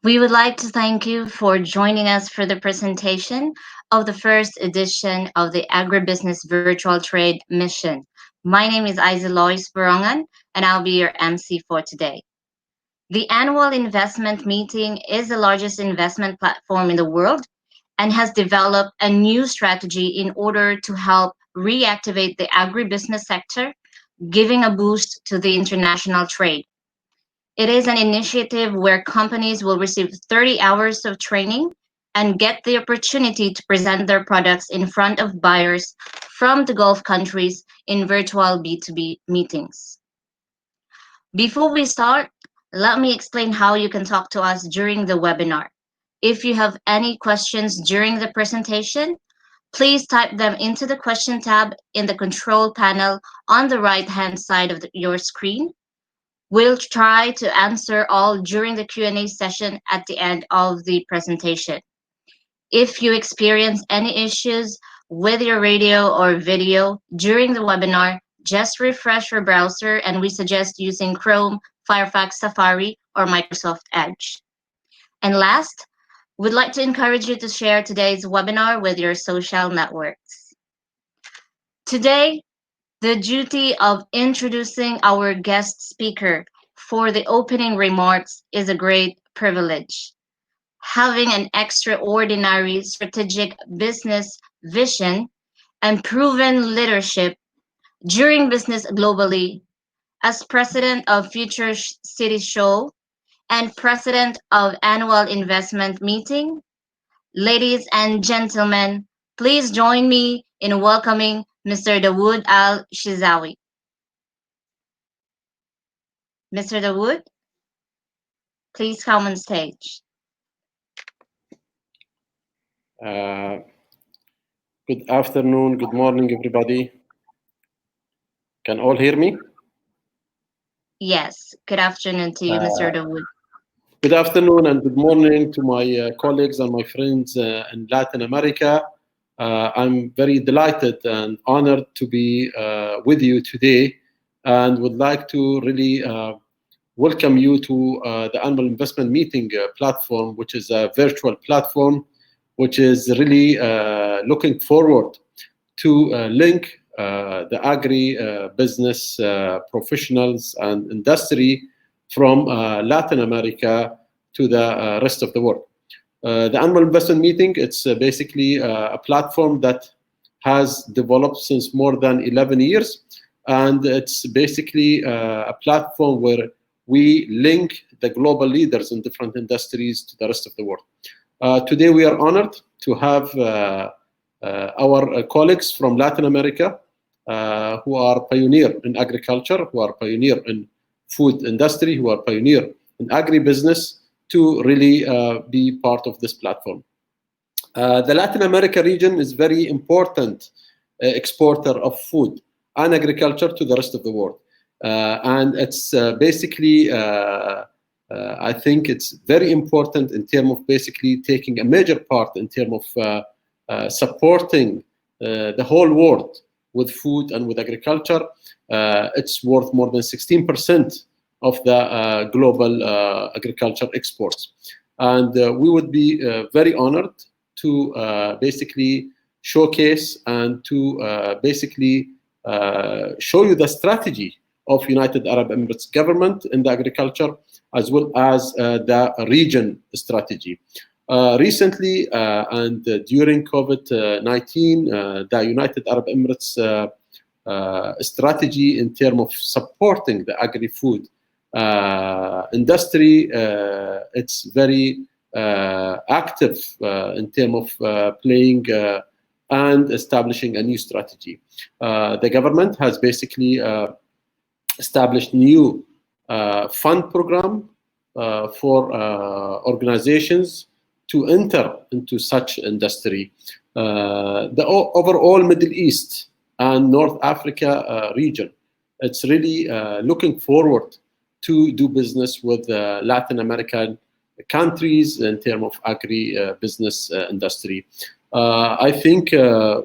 We would like to thank you for joining us for the presentation of the first edition of the Agribusiness Virtual Trade Mission. My name is Isa Lois Barongan, and I'll be your MC for today. The annual investment meeting is the largest investment platform in the world and has developed a new strategy in order to help reactivate the agribusiness sector, giving a boost to the international trade. It is an initiative where companies will receive 30 hours of training and get the opportunity to present their products in front of buyers from the Gulf countries in virtual B2B meetings. Before we start, let me explain how you can talk to us during the webinar. If you have any questions during the presentation, please type them into the question tab in the control panel on the right-hand side of your screen. We'll try to answer all during the Q&A session at the end of the presentation. If you experience any issues with your radio or video during the webinar, just refresh your browser, and we suggest using Chrome, Firefox, Safari, or Microsoft Edge. And last, we'd like to encourage you to share today's webinar with your social networks. Today, the duty of introducing our guest speaker for the opening remarks is a great privilege. Having an extraordinary strategic business vision and proven leadership during business globally, as president of Future City Show and president of Annual Investment Meeting, ladies and gentlemen, please join me in welcoming Mr. Dawood Al-Shizawi. Mr. Dawood, please come on stage. Good afternoon, good morning, everybody. Can all hear me? Yes, good afternoon to you, Mr. Dawood. Good afternoon and good morning to my colleagues and my friends in Latin America. I'm very delighted and honored to be with you today and would like to really welcome you to the Annual Investment Meeting platform, which is a virtual platform, which is really looking forward to link the agri-business professionals and industry from Latin America to the rest of the world. The Annual Investment Meeting, it's basically a platform that has developed since more than 11 years. And it's basically a platform where we link the global leaders in different industries to the rest of the world. Today, we are honored to have our colleagues from Latin America who are pioneer in agriculture, who are pioneer in food industry, who are pioneer in agribusiness, to really be part of this platform. The Latin America region is very important exporter of food and agriculture to the rest of the world. And it's basically, I think it's very important in terms of basically taking a major part in terms of supporting the whole world with food and with agriculture. It's worth more than 16% of the global agriculture exports. And we would be very honored to basically showcase and to basically show you the strategy of United Arab Emirates government in the agriculture, as well as the region strategy. Recently, and during COVID-19, the United Arab Emirates strategy in terms of supporting the agri-food industry, it's very active in terms of playing and establishing a new strategy. The government has basically established new fund program for organizations to enter into such industry. The overall Middle East and North Africa region, it's really looking forward to do business with Latin American countries in terms of agri-business industry. I think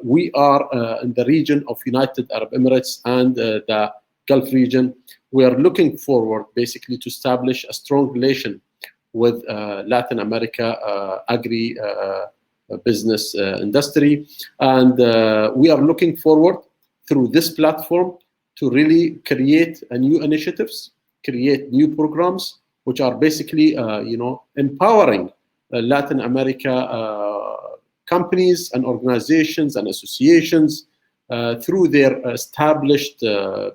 we are in the region of United Arab Emirates and the Gulf region. We are looking forward basically to establish a strong relation with Latin America agri business industry. And we are looking forward through this platform to really create new initiatives, create new programs, which are basically, empowering Latin America companies and organizations and associations through their established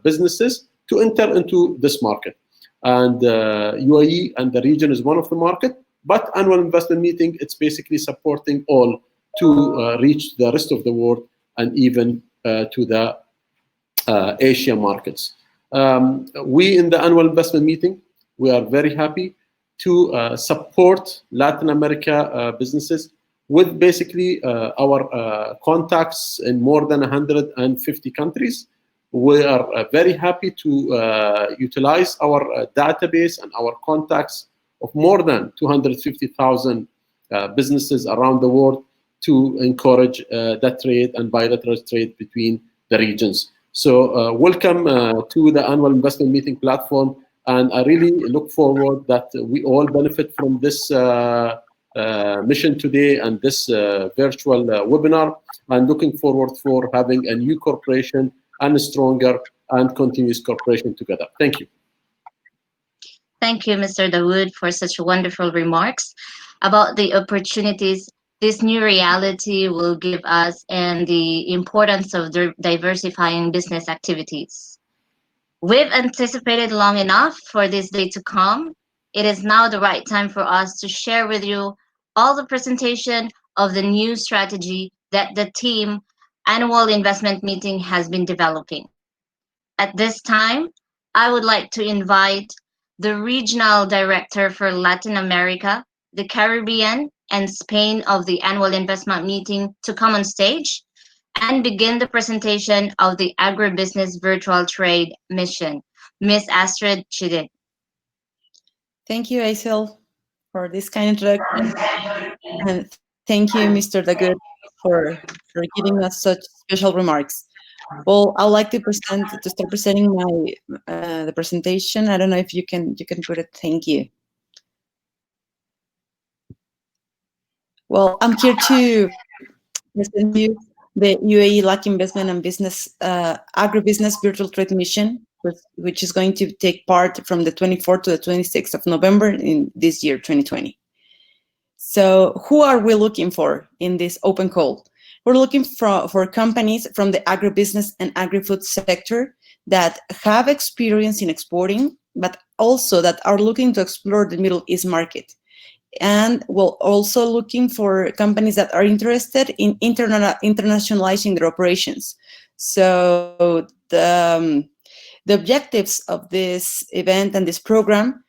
businesses to enter into this market. And UAE and the region is one of the market, but annual investment meeting, it's basically supporting all to reach the rest of the world and even to the Asia markets. We in the annual investment meeting, we are very happy to support Latin America businesses with basically our contacts in more than 150 countries. We are very happy to utilize our database and our contacts of more than 250,000 businesses around the world to encourage that trade and bilateral trade between the regions. So welcome to the annual investment meeting platform, and I really look forward that we all benefit from this mission today and this virtual webinar, and looking forward for having a new corporation and a stronger and continuous cooperation together. Thank you. Thank you, Mr. Dawood, for such wonderful remarks about the opportunities this new reality will give us and the importance of diversifying business activities. We've anticipated long enough for this day to come. It is now the right time for us to share with you all the presentation of the new strategy that the team annual investment meeting has been developing. At this time, I would like to invite the Regional Director for Latin America, the Caribbean, and Spain of the annual investment meeting to come on stage and begin the presentation of the Agribusiness Virtual Trade Mission. Ms. Astrid Chidid. Thank you, Aisel, for this kind introduction. And thank you, Mr. Dagood, for giving us such special remarks. Well, I'd like to start presenting my the presentation. I don't know if you can put it. Thank you. Well, I'm here to present you the UAE LAC Investment and Business Agribusiness Virtual Trade Mission, which is going to take part from the 24th to the 26th of November in this year, 2020. So who are we looking for in this open call? We're looking for companies from the agribusiness and agri-food sector that have experience in exporting, but also that are looking to explore the Middle East market. And we're also looking for companies that are interested in internationalizing their operations. So the objectives of this event and this program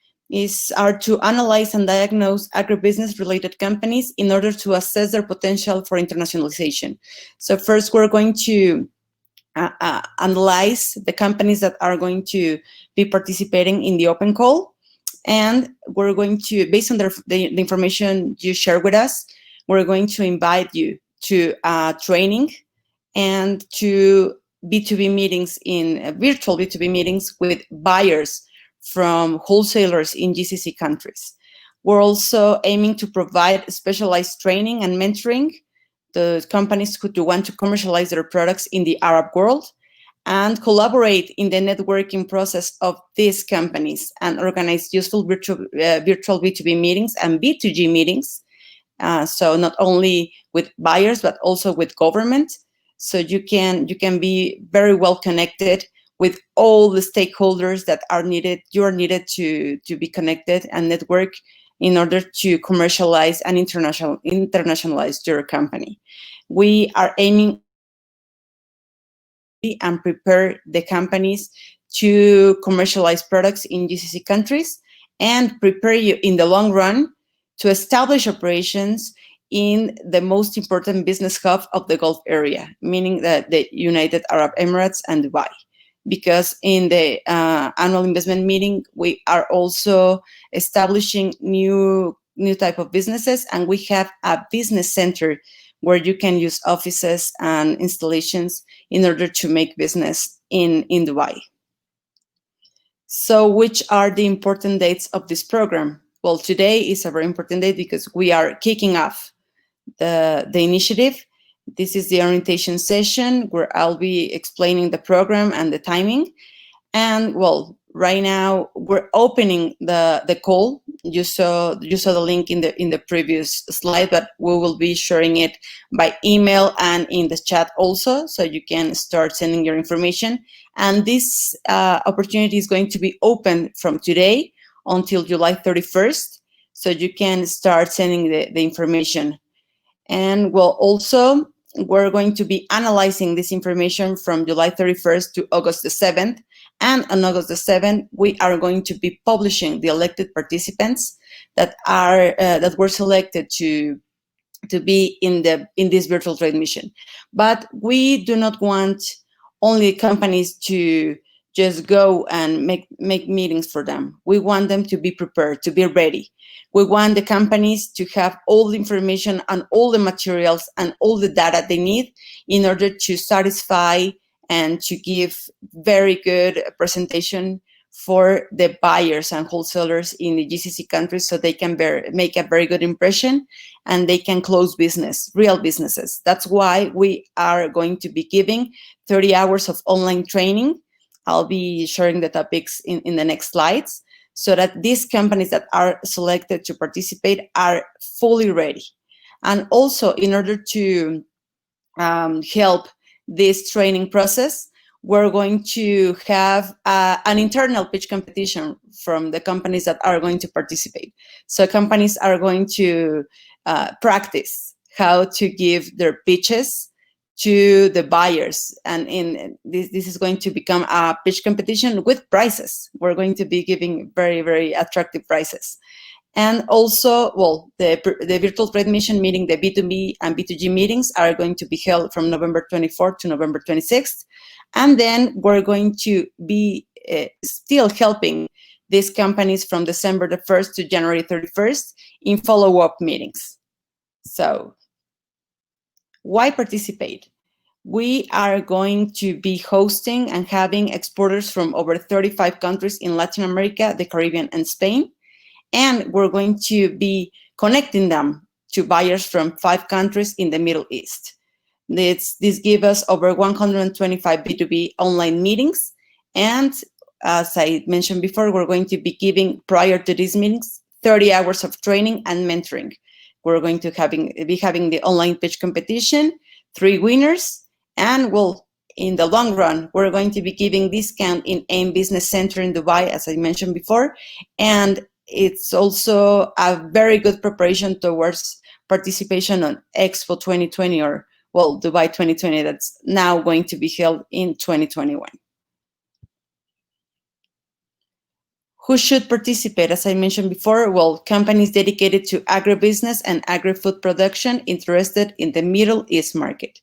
are to analyze and diagnose agribusiness-related companies in order to assess their potential for internationalization. So first, we're going to analyze the companies that are going to be participating in the open call. And we're going to, based on the information you share with us, we're going to invite you to training and to B2B meetings virtual B2B meetings with buyers from wholesalers in GCC countries. We're also aiming to provide specialized training and mentoring the companies who want to commercialize their products in the Arab world, and collaborate in the networking process of these companies and organize useful virtual B2B meetings and B2G meetings. So not only with buyers, but also with government. So you can be very well connected with all the stakeholders that are needed. You are needed to be connected and network in order to commercialize and internationalize your company. We are aiming and prepare the companies to commercialize products in GCC countries and prepare you in the long run to establish operations in the most important business hub of the Gulf area, meaning that the United Arab Emirates and Dubai. Because in the annual investment meeting, we are also establishing new type of businesses, and we have a business center where you can use offices and installations in order to make business in Dubai. So which are the important dates of this program? well, today is a very important day because we are kicking off the initiative. This is the orientation session where I'll be explaining the program and the timing. And well, right now we're opening the call. You saw the link in the previous slide, but we will be sharing it by email and in the chat also, so you can start sending your information. And this opportunity is going to be open from today until July 31st, so you can start sending the information. And well, also, we're going to be analyzing this information from July 31st to August the 7th. And on August the 7th, we are going to be publishing the elected participants that were selected to be in this virtual trade mission. But we do not want only companies to just go and make meetings for them. We want them to be prepared, to be ready. We want the companies to have all the information and all the materials and all the data they need in order to satisfy and to give very good presentation for the buyers and wholesalers in the GCC countries, so they can make a very good impression and they can close business, real businesses. That's why we are going to be giving 30 hours of online training. I'll be sharing the topics in the next slides, so that these companies that are selected to participate are fully ready. And also, in order to help this training process, we're going to have an internal pitch competition from the companies that are going to participate. So companies are going to practice how to give their pitches to the buyers. And this is going to become a pitch competition with prizes. We're going to be giving very, very attractive prizes. And also, well, the virtual trade mission meeting, the B2B and B2G meetings are going to be held from November 24th to November 26th. And then we're going to be still helping these companies from December the 1st to January 31st in follow-up meetings. So why participate? We are going to be hosting and having exporters from over 35 countries in Latin America, the Caribbean, and Spain. And we're going to be connecting them to buyers from 5 countries in the Middle East. This gives us over 125 B2B online meetings. And as I mentioned before, we're going to be giving, prior to these meetings, 30 hours of training and mentoring. We're going to be having the online pitch competition, 3 winners, and well, in the long run, we're going to be giving discount in AIM Business Center in Dubai, as I mentioned before. And it's also a very good preparation towards participation on Expo 2020, or well, Dubai 2020, that's now going to be held in 2021. Who should participate? As I mentioned before, well, companies dedicated to agribusiness and agri-food production interested in the Middle East market.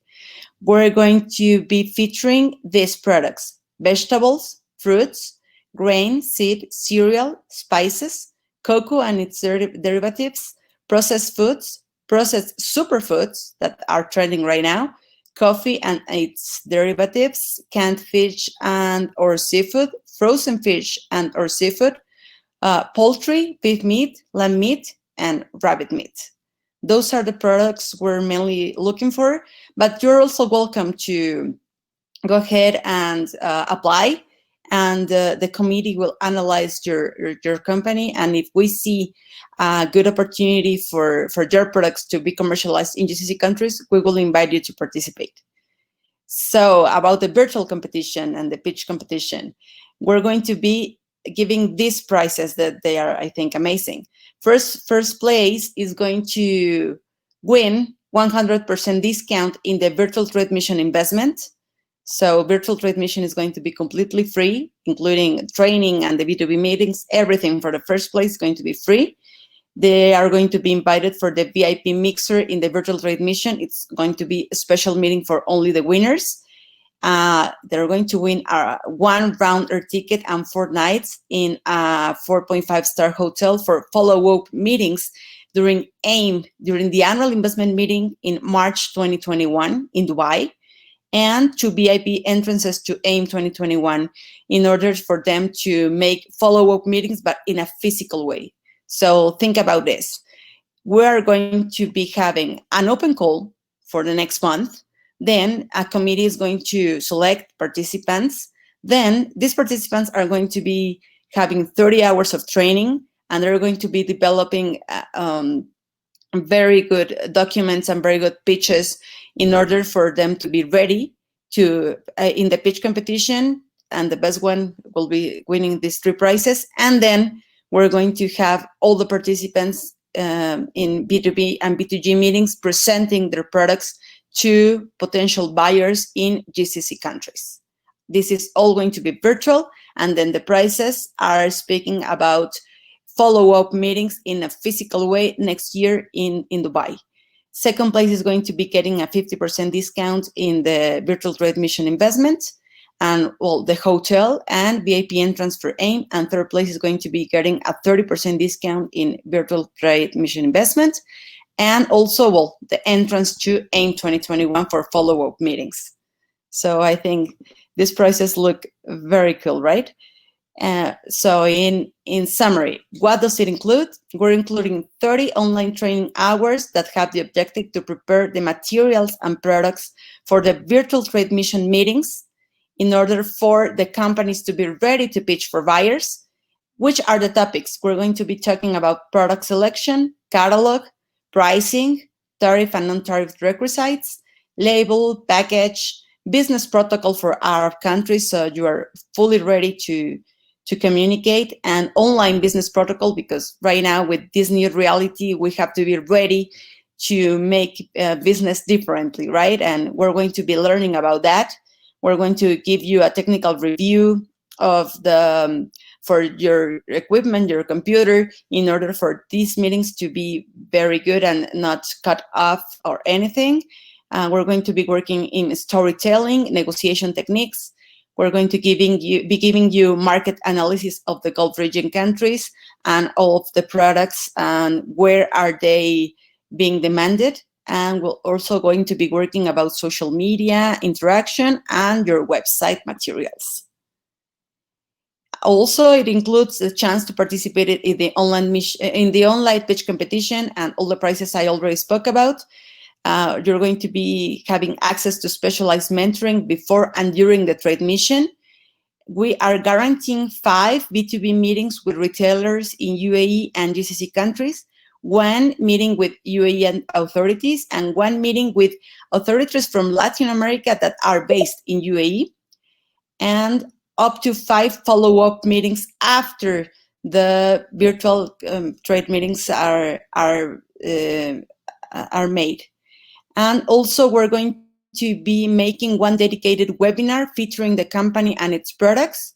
We're going to be featuring these products: vegetables, fruits, grain, seed, cereal, spices, cocoa and its derivatives, processed foods, processed superfoods that are trending right now, coffee and its derivatives, canned fish and or seafood, frozen fish and or seafood, poultry, beef meat, lamb meat, and rabbit meat. Those are the products we're mainly looking for, but you're also welcome to go ahead and apply, and the committee will analyze your company, and if we see a good opportunity for your products to be commercialized in GCC countries, we will invite you to participate. So about the virtual competition and the pitch competition, we're going to be giving these prizes that they are, I think, amazing. First place is going to win 100% discount in the virtual trade mission investment. So virtual trade mission is going to be completely free, including training and the B2B meetings. Everything for the first place is going to be free. They are going to be invited for the VIP mixer in the virtual trade mission. It's going to be a special meeting for only the winners. They're going to win a 1 round air ticket and 4 nights in a 4.5-star hotel for follow-up meetings during AIM, during the annual investment meeting in March 2021 in Dubai, and 2 VIP entrances to AIM 2021 in order for them to make follow-up meetings, but in a physical way. So think about this. We are going to be having an open call for the next month. Then a committee is going to select participants. Then these participants are going to be having 30 hours of training, and they're going to be developing very good documents and very good pitches in order for them to be ready to in the pitch competition, and the best one will be winning these three prizes. And then we're going to have all the participants in B2B and B2G meetings presenting their products to potential buyers in GCC countries. This is all going to be virtual, and then the prizes are speaking about follow-up meetings in a physical way next year in Dubai. Second place is going to be getting a 50% discount in the virtual trade mission investment, and well, the hotel and VIP entrance for AIM. And third place is going to be getting a 30% discount in virtual trade mission investment, and also, well, the entrance to AIM 2021 for follow-up meetings. So I think these prices look very cool, right? So in summary, what does it include? We're including 30 online training hours that have the objective to prepare the materials and products for the virtual trade mission meetings in order for the companies to be ready to pitch for buyers. Which are the topics? We're going to be talking about product selection, catalog, pricing, tariff and non-tariff requisites, label, package, business protocol for Arab countries, so you are fully ready to communicate, and online business protocol, because right now with this new reality, we have to be ready to make business differently, right? And we're going to be learning about that. We're going to give you a technical review of the for your equipment, your computer, in order for these meetings to be very good and not cut off or anything. We're going to be working in storytelling, negotiation techniques. We're going to be giving you market analysis of the Gulf region countries and all of the products and where are they being demanded. And we're also going to be working about social media interaction and your website materials. Also, it includes the chance to participate in the online pitch competition and all the prizes I already spoke about. You're going to be having access to specialized mentoring before and during the trade mission. We are guaranteeing 5 B2B meetings with retailers in UAE and GCC countries, 1 meeting with UAE authorities, and 1 meeting with authorities from Latin America that are based in UAE, and up to 5 follow-up meetings after the virtual trade meetings are made. And also, we're going to be making 1 dedicated webinar featuring the company and its products.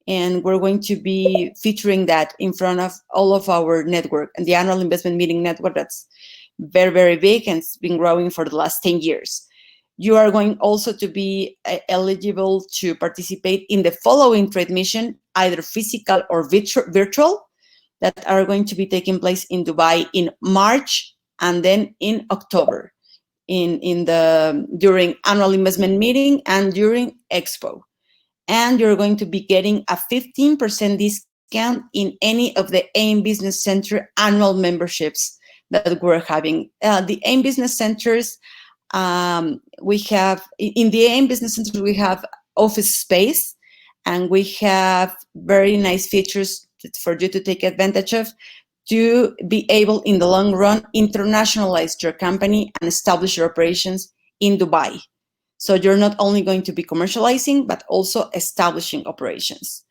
And we're going to be featuring that in front of all of our network and the annual investment meeting network that's very, very big and it's been growing for the last 10 years. You are going also to be eligible to participate in the following trade mission, either physical or virtual, that are going to be taking place in Dubai in March and then in October. During annual investment meeting and during Expo. And you're going to be getting a 15% discount in any of the AIM Business Center annual memberships that we're having. The AIM Business Centers, we have, in the AIM Business Centers, we have office space, and we have very nice features for you to take advantage of, to be able in the long run internationalize your company and establish your operations in Dubai. So you're not only going to be commercializing, but also establishing operations.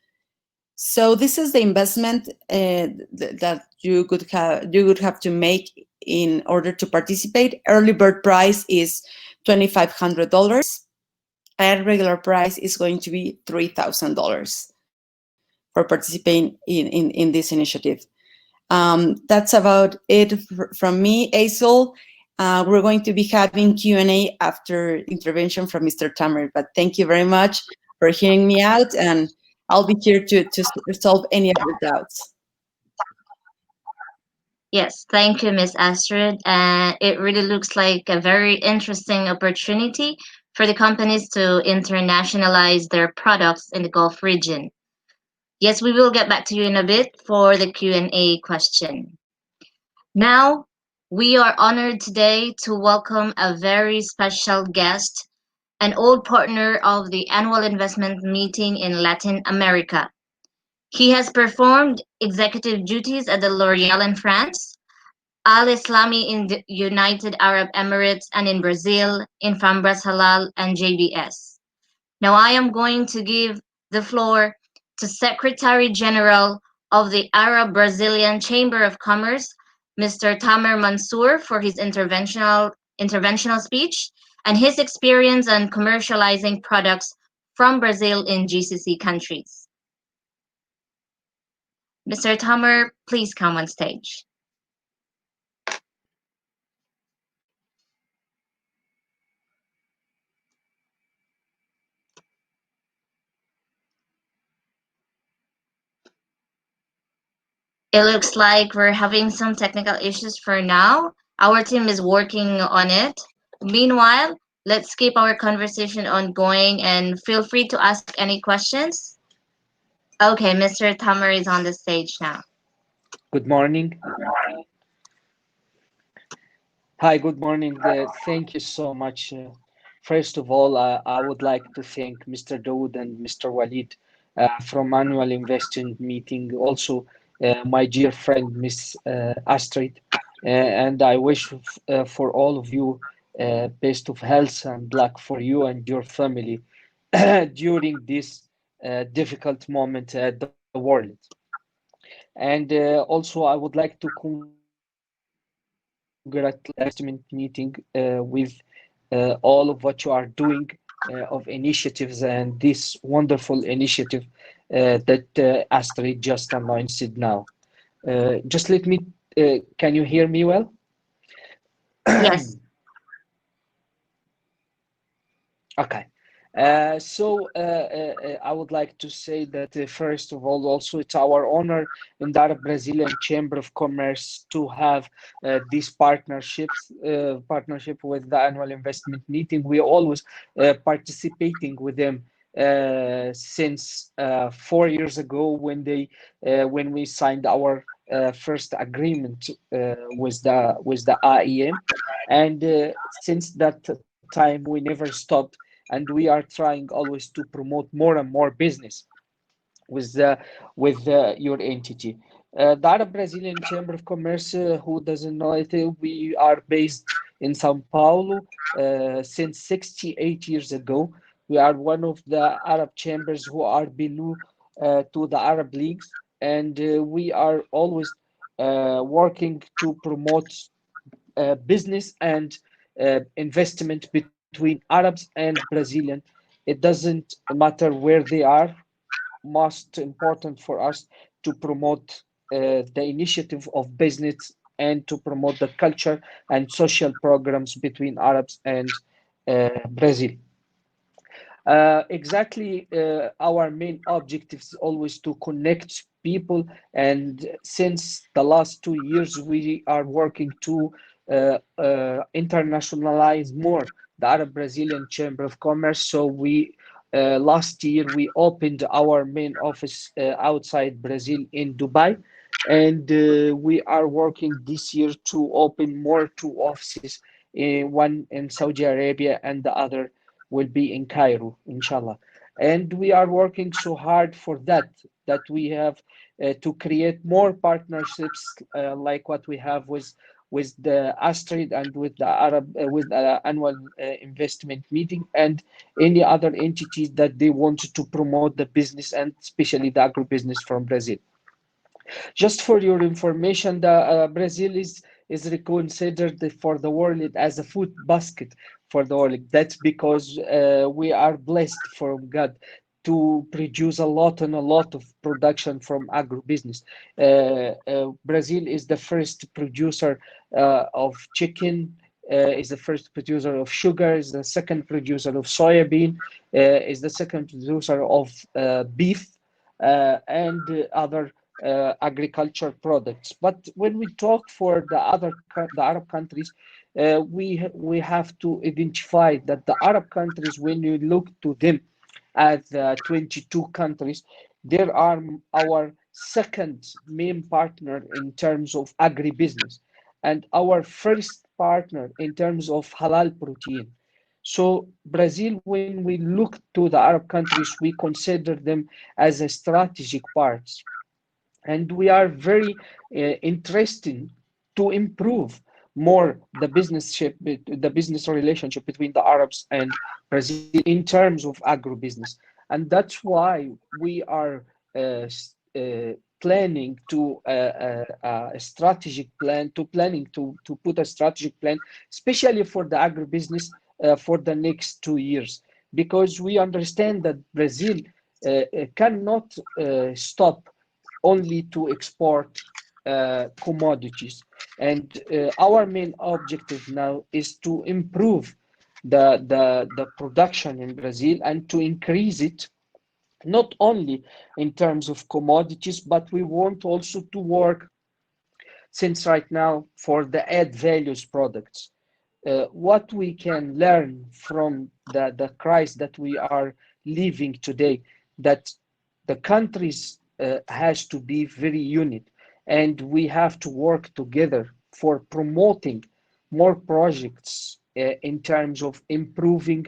So this is the investment that you would have to make in order to participate. Early bird price is $2,500, and regular price is going to be $3,000 for participating in this initiative. That's about it from me, Azel. We're going to be having Q&A after intervention from Mr. Tamer, but thank you very much for hearing me out, and I'll be here to solve any of your doubts. Yes, thank you, Miss Astrid. And it really looks like a very interesting opportunity for the companies to internationalize their products in the Gulf region. Yes, we will get back to you in a bit for the Q&A question. Now, we are honored today to welcome a very special guest, an old partner of the annual investment meeting in Latin America. He has performed executive duties at the L'Oréal in France, Al Islami in the United Arab Emirates, and in Brazil, in Fambras Halal and JBS. Now I am going to give the floor to Secretary General of the Arab Brazilian Chamber of Commerce, Mr. Tamer Mansour, for his interventional speech and his experience on commercializing products from Brazil in GCC countries. Mr. Tamer, please come on stage. It looks like we're having some technical issues for now. Our team is working on it. Meanwhile, let's keep our conversation ongoing and feel free to ask any questions. Okay, Mr. Tamer is on the stage now. Good morning. Hi, good morning. Thank you so much. First of all, I would like to thank Mr. Dawood and Mr. Walid from Annual Investing Meeting. Also, my dear friend, Miss Astrid. And I wish for all of you best of health and luck for you and your family during this difficult moment at the world. And also, I would like to congratulate investment meeting with all of what you are doing of initiatives and this wonderful initiative that Astrid just announced now. Just let me, can you hear me well? Yes. Okay. I would like to say that first of all, also it's our honor in the Arab Brazilian Chamber of Commerce to have these partnership with the annual investment meeting. We are always participating with them since 4 years ago when we signed our first agreement with the AEM, and since that time we never stopped, and we are trying always to promote more and more business with your entity. The Arab Brazilian Chamber of Commerce, who doesn't know it, we are based in São Paulo since 68 years ago. We are one of the Arab chambers who are below to the Arab leagues, and we are always working to promote business and investment between Arabs and Brazilian. It doesn't matter where they are. Most important for us to promote the initiative of business and to promote the culture and social programs between Arabs and Brazil. Exactly, our main objective is always to connect people, and since the last 2 years, we are working to internationalize more the Arab Brazilian Chamber of Commerce. So we last year we opened our main office outside Brazil in Dubai, and we are working this year to open more two offices, one in Saudi Arabia and the other will be in Cairo, inshallah. And we are working so hard for that we have to create more partnerships like what we have with the Astrid and with the Arab with the annual investment meeting and any other entities that they want to promote the business and especially the agribusiness from Brazil. Just for your information, the Brazil is considered for the world as a food basket for the world. That's because we are blessed from God to produce a lot and a lot of production from agribusiness. Brazil is the first producer of chicken, is the first producer of sugar, is the second producer of soybean, is the second producer of beef, and other agriculture products. But when we talk for the Arab countries, we have to identify that the Arab countries, when you look to them as 22 countries, They are our second main partner in terms of agribusiness and our first partner in terms of halal protein. So Brazil, when we look to the Arab countries, we consider them as a strategic part, and we are very interested to improve more the business relationship between the Arabs and Brazil in terms of agribusiness, and that's why we are planning to a strategic plan to planning to put a strategic plan, especially for the agribusiness for the next 2 years, because we understand that Brazil cannot stop only to export commodities. And our main objective now is to improve the production in Brazil and to increase it, not only in terms of commodities, but we want also to work since right now for the add values products. What we can learn from the crisis that we are living today, that the countries has to be very unit, and we have to work together for promoting more projects in terms of improving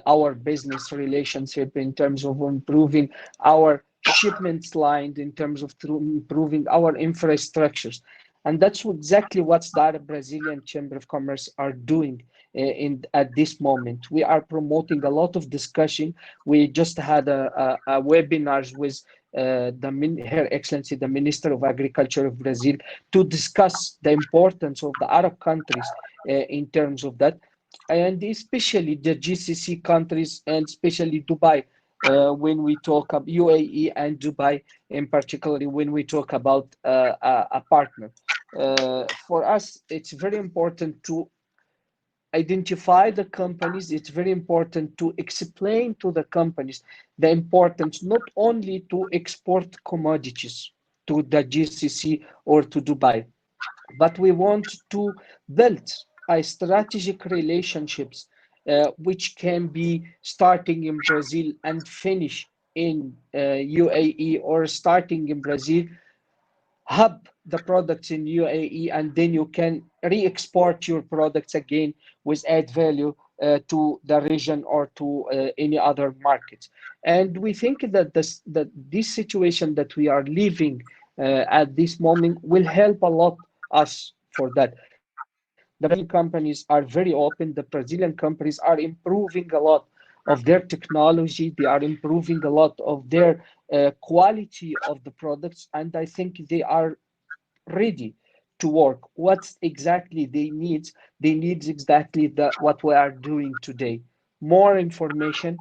our business relationship, in terms of improving our shipments line, in terms of improving our infrastructures. And that's exactly what the Brazilian Chamber of Commerce are doing at this moment. We are promoting a lot of discussion. We just had a webinars with Her Excellency, the Minister of Agriculture of Brazil, to discuss the importance of the Arab countries in terms of that, and especially the GCC countries, and especially Dubai, when we talk about UAE and Dubai in particular, when we talk about a partner. For us, it's very important to identify the companies. It's very important to explain to the companies the importance not only to export commodities to the GCC or to Dubai, but we want to build a strategic relationships which can be starting in Brazil and finish in UAE, or starting in Brazil, hub the products in UAE, and then you can re-export your products again with add value to the region or to any other markets. And we think that this situation that we are living at this moment will help a lot us for that. The Brazilian companies are very open. The Brazilian companies are improving a lot of their technology. They are improving a lot of their quality of the products, and I think they are ready to work. What exactly they need exactly what we are doing today: more information,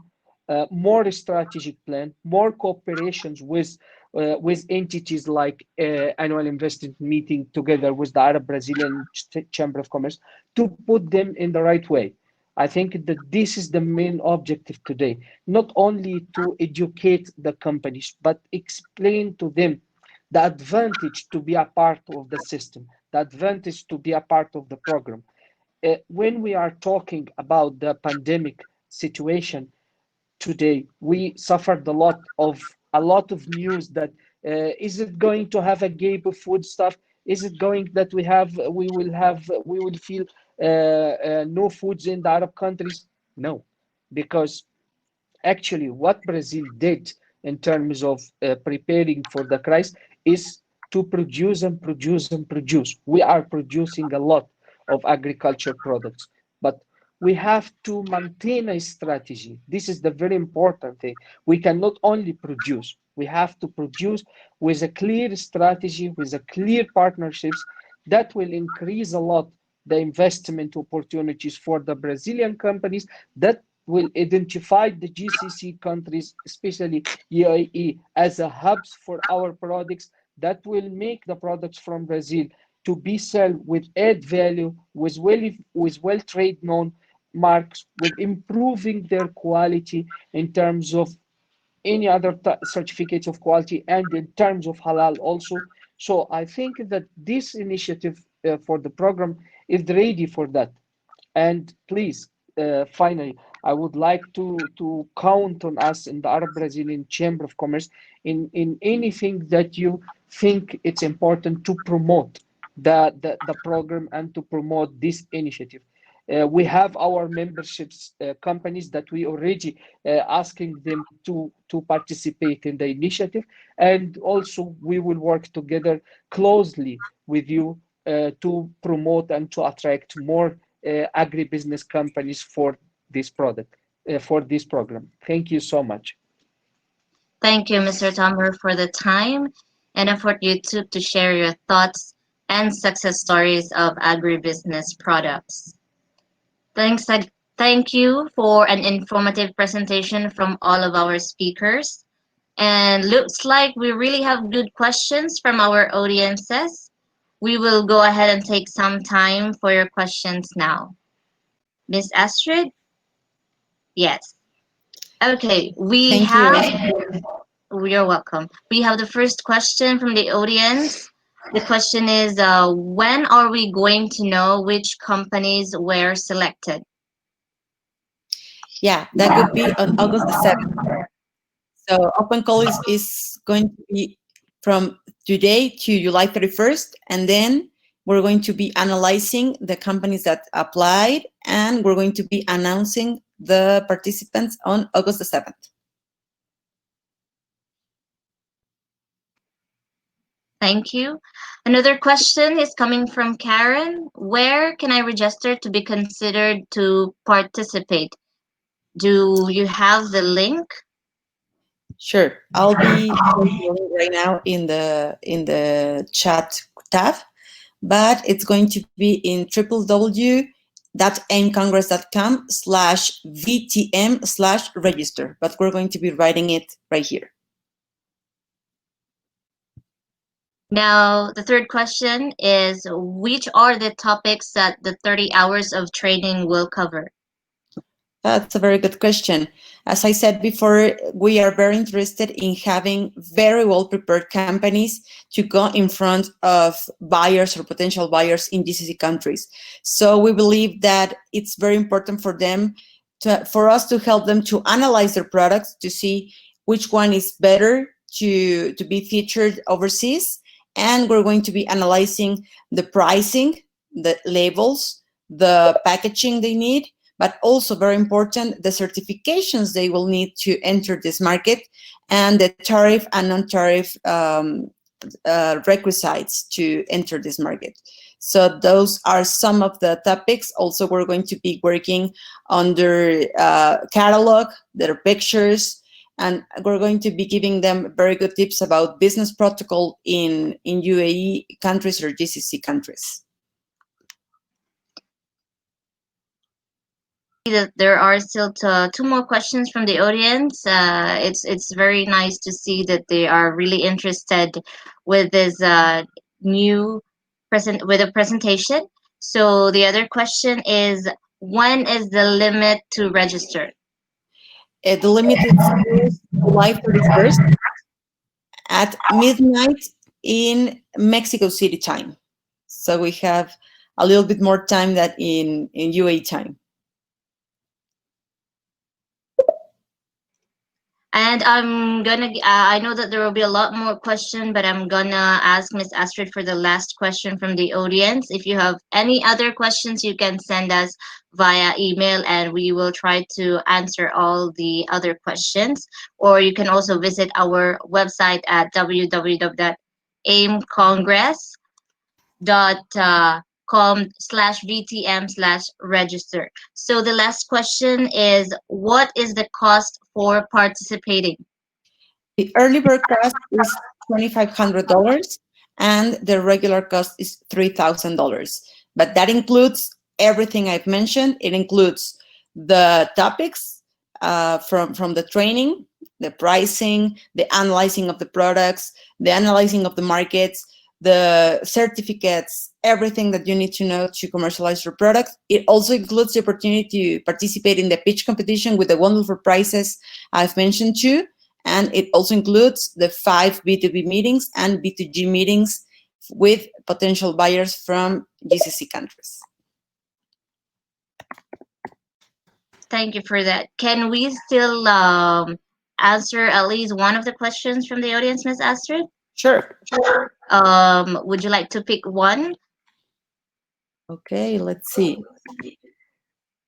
more strategic plan, more cooperations with entities like annual investment meeting together with the Arab Brazilian Chamber of Commerce, to put them in the right way. I think that this is the main objective today, not only to educate the companies, but explain to them the advantage to be a part of the system, the advantage to be a part of the program. When we are talking about the pandemic situation today, we suffered a lot of news that is it going to have a gap of food stuff? Is it going that we will feel no foods in the Arab countries? No, because actually what Brazil did in terms of preparing for the crisis is to produce and produce and produce. We are producing a lot of agriculture products, but we have to maintain a strategy. This is the very important thing. We cannot only produce, we have to produce with a clear strategy, with a clear partnerships that will increase a lot the investment opportunities for the Brazilian companies, that will identify the GCC countries, especially UAE, as a hubs for our products, that will make the products from Brazil to be sold with add value, with well trade known marks, with improving their quality in terms of any other certificates of quality, and in terms of halal also. So I think that this initiative for the program is ready for that. And please, finally, I would like to count on us in the Arab Brazilian Chamber of Commerce in anything that you think it's important to promote the program and to promote this initiative. We have our memberships companies that we already asking them to participate in the initiative, and also we will work together closely with you to promote and to attract more agribusiness companies for this product, for this program. Thank you so much. Thank you, Mr. Tomer, for the time and effort you took to share your thoughts and success stories of agribusiness products. Thanks, thank you for an informative presentation from all of our speakers. And looks like we really have good questions from our audiences. We will go ahead and take some time for your questions now. Miss Astrid? Yes. Okay, we Thank you. have, you're welcome. We have the first question from the audience. The question is, when are we going to know which companies were selected? Yeah, that would be on August the 7th. So open call is going to be from today to July 31st, and then we're going to be analyzing the companies that applied, and we're going to be announcing the participants on August the 7th. Thank you. Another question is coming from Karen. Where can I register to be considered to participate? Do you have the link? Sure, I'll be right now in the chat tab, but it's going to be in www.aimcongress.com/VTM/register, but we're going to be writing it right here. Now, the third question is, which are the topics that the 30 hours of training will cover? That's a very good question. As I said before, we are very interested in having very well-prepared companies to go in front of buyers or potential buyers in GCC countries. So we believe that it's very important for them, for us to help them to analyze their products, to see which one is better to be featured overseas. And we're going to be analyzing the pricing, the labels, the packaging they need, but also very important, the certifications they will need to enter this market, and the tariff and non-tariff requisites to enter this market. So those are some of the topics. Also, we're going to be working on their catalog, their pictures, and we're going to be giving them very good tips about business protocol in UAE countries or GCC countries. That there are still two more questions from the audience. It's very nice to see that they are really interested with this new presentation. So the other question is, when is the limit to register? The limit is July 31st at midnight in Mexico City time. So we have a little bit more time than in UAE time. And I'm gonna, I know that there will be a lot more questions, but I'm gonna ask Miss Astrid for the last question from the audience. If you have any other questions, you can send us via email and we will try to answer all the other questions. Or you can also visit our website at www.aimcongress.com/VTM/register. So the last question is, what is the cost for participating? The early bird cost is $2,500 and the regular cost is $3,000. But that includes everything I've mentioned. It includes the topics from the training, the pricing, the analyzing of the products, the analyzing of the markets, the certificates, everything that you need to know to commercialize your product. It also includes the opportunity to participate in the pitch competition with the wonderful prizes I've mentioned too. And it also includes the 5 B2B meetings and B2G meetings with potential buyers from GCC countries. Thank you for that. Can we still answer at least one of the questions from the audience, Miss Astrid? Sure. Would you like to pick one? Okay, let's see.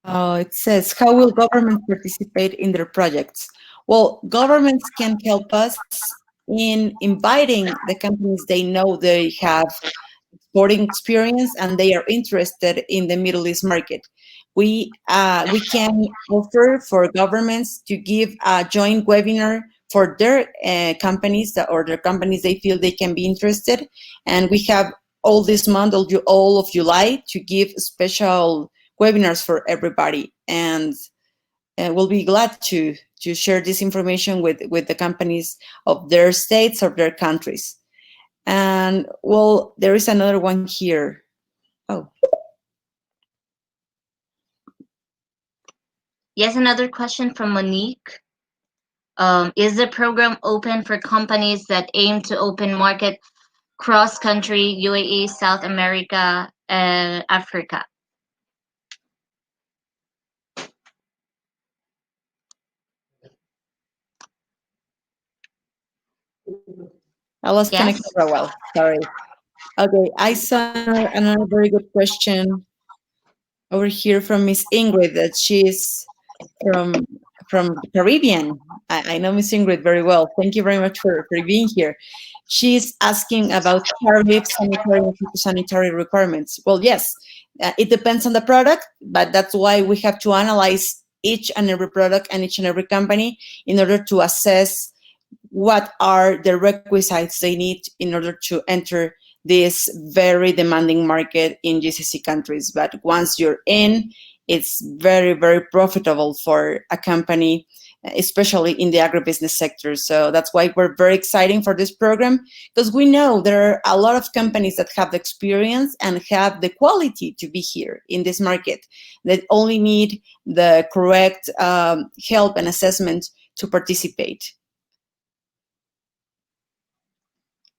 It says, how will governments participate in their projects? Well, governments can help us in inviting the companies they know they have exporting experience and they are interested in the Middle East market. We can offer for governments to give a joint webinar for their companies or their companies they feel they can be interested, and we have all this month, all of July, to give special webinars for everybody, and we'll be glad to share this information with the companies of their states or their countries. And well, there is another one here. Oh, Yes, another question from Monique. Is the program open for companies that aim to open market cross country, UAE, South America, and Africa? I lost Yes. connection for a while. Sorry. Okay, I saw another very good question over here from Miss Ingrid, that she's from the Caribbean. I know Miss Ingrid very well. Thank you very much for being here. She's asking about tariffs, sanitary and phytosanitary requirements. Well, yes, it depends on the product, but that's why we have to analyze each and every product and each and every company in order to assess what are the requisites they need in order to enter this very demanding market in GCC countries. But once you're in, it's very, very profitable for a company, especially in the agribusiness sector. So that's why we're very excited for this program, because we know there are a lot of companies that have the experience and have the quality to be here in this market, that only need the correct help and assessment to participate.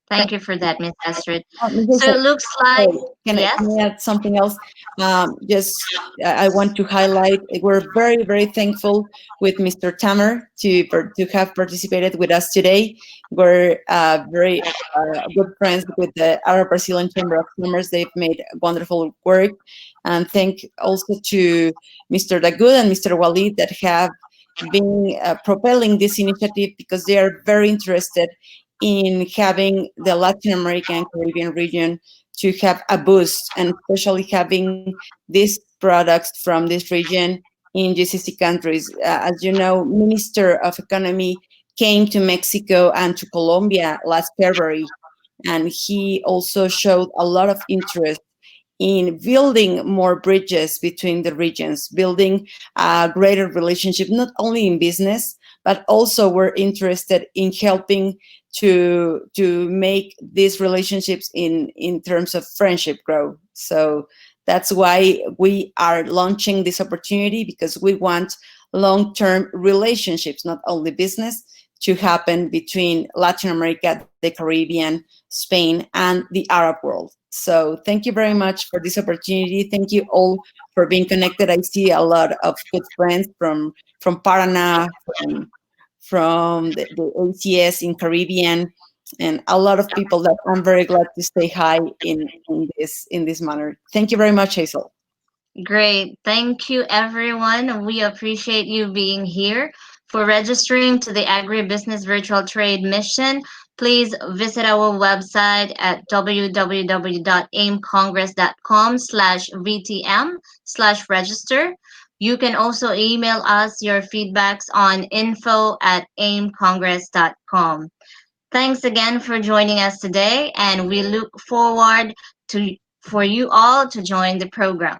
Thank you for that, Miss Astrid. Ms. So it looks like, yes. Can I add something else? I want to highlight, we're very, very thankful with Mr. Tamer to have participated with us today. We're very good friends with the Arab Brazilian Chamber of Commerce. They've made wonderful work. And thank also to Mr. Dagoud and Mr. Walid that have been propelling this initiative, because they are very interested in having the Latin American and Caribbean region to have a boost, and especially having these products from this region in GCC countries. As you know, Minister of Economy came to Mexico and to Colombia last February, and he also showed a lot of interest in building more bridges between the regions, building a greater relationship, not only in business, but also we're interested in helping to make these relationships in terms of friendship grow. So that's why we are launching this opportunity, because we want long-term relationships, not only business, to happen between Latin America, the Caribbean, Spain, and the Arab world. So thank you very much for this opportunity. Thank you all for being connected. I see a lot of good friends from Paraná, from the ACS in Caribbean, and a lot of people that I'm very glad to stay high in this manner. Thank you very much, Hazel. Great. Thank you, everyone. We appreciate you being here. For registering to the Agribusiness Virtual Trade Mission, please visit our website at www.aimcongress.com/VTM/register. You can also email us your feedbacks on info@aimcongress.com. Thanks again for joining us today, and we look forward for you all to join the program.